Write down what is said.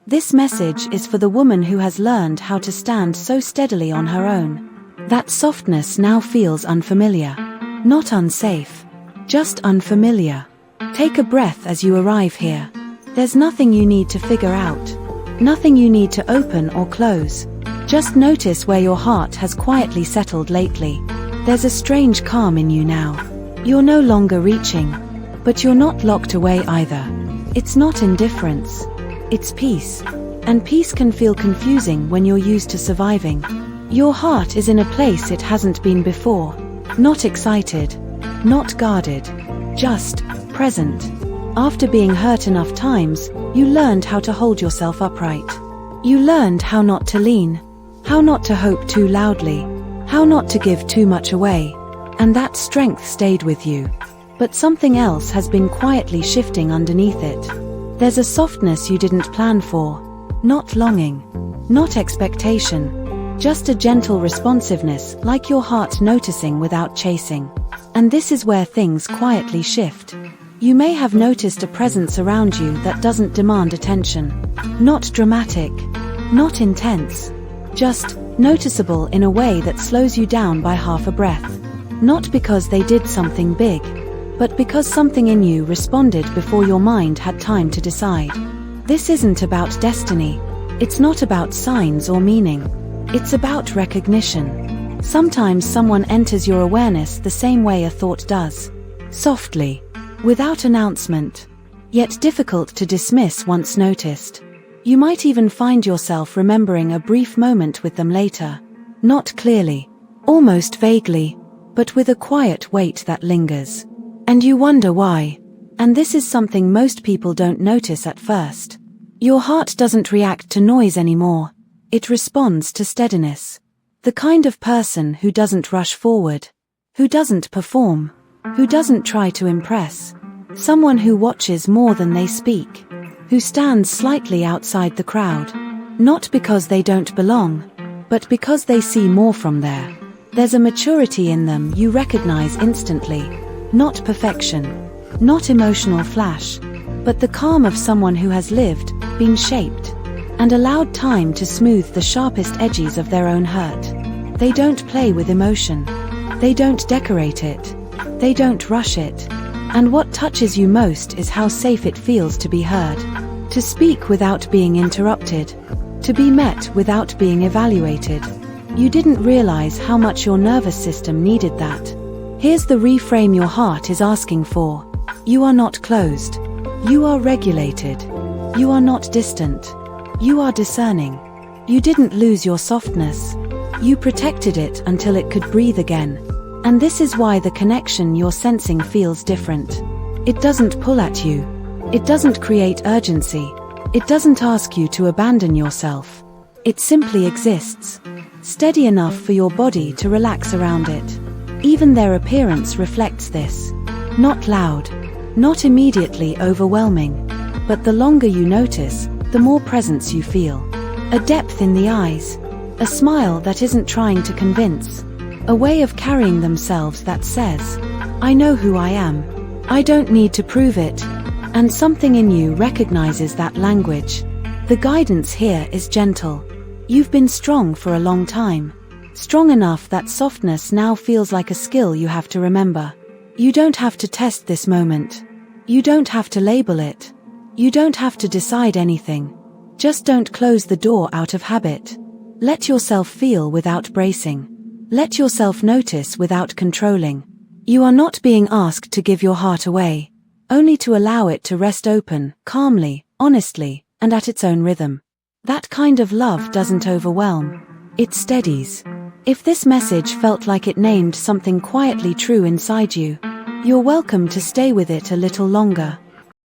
This message is for the woman who has learned how to stand so steadily on her own. That softness now feels unfamiliar. Not unsafe. Just unfamiliar. Take a breath as you arrive here. There's nothing you need to figure out. Nothing you need to open or close. Just notice where your heart has quietly settled lately. There's a strange calm in you now. You're no longer reaching. But you're not locked away either. It's not indifference. It's peace. And peace can feel confusing when you're used to surviving. Your heart is in a place it hasn't been before. Not excited. Not guarded. Just present. After being hurt enough times, you learned how to hold yourself upright. You learned how not to lean. How not to hope too loudly. How not to give too much away. And that strength stayed with you. But something else has been quietly shifting underneath it. There's a softness you didn't plan for. Not longing. Not expectation. Just a gentle responsiveness, like your heart noticing without chasing. And this is where things quietly shift. You may have noticed a presence around you that doesn't demand attention. Not dramatic. Not intense. Just noticeable in a way that slows you down by half a breath. Not because they did something big, but because something in you responded before your mind had time to decide. This isn't about destiny. It's not about signs or meaning. It's about recognition. Sometimes someone enters your awareness the same way a thought does. Softly. Without announcement. Yet difficult to dismiss once noticed. You might even find yourself remembering a brief moment with them later. Not clearly. Almost vaguely. But with a quiet weight that lingers. And you wonder why. And this is something most people don't notice at first. Your heart doesn't react to noise anymore. It responds to steadiness. The kind of person who doesn't rush forward. Who doesn't perform. Who doesn't try to impress. Someone who watches more than they speak. Who stands slightly outside the crowd. Not because they don't belong, but because they see more from there. There's a maturity in them you recognize instantly. Not perfection. Not emotional flash. But the calm of someone who has lived, been shaped, and allowed time to smooth the sharpest edges of their own hurt. They don't play with emotion. They don't decorate it. They don't rush it. And what touches you most is how safe it feels to be heard. To speak without being interrupted. To be met without being evaluated. You didn't realize how much your nervous system needed that. Here's the reframe your heart is asking for. You are not closed. You are regulated. You are not distant. You are discerning. You didn't lose your softness. You protected it until it could breathe again. And this is why the connection you're sensing feels different. It doesn't pull at you. It doesn't create urgency. It doesn't ask you to abandon yourself. It simply exists. Steady enough for your body to relax around it. Even their appearance reflects this. Not loud. Not immediately overwhelming. But the longer you notice, the more presence you feel. A depth in the eyes. A smile that isn't trying to convince. A way of carrying themselves that says, I know who I am. I don't need to prove it. And something in you recognizes that language. The guidance here is gentle. You've been strong for a long time. Strong enough that softness now feels like a skill you have to remember. You don't have to test this moment. You don't have to label it. You don't have to decide anything. Just don't close the door out of habit. Let yourself feel without bracing. Let yourself notice without controlling. You are not being asked to give your heart away, only to allow it to rest open, calmly, honestly, and at its own rhythm. That kind of love doesn't overwhelm. It steadies. If this message felt like it named something quietly true inside you, you're welcome to stay with it a little longer.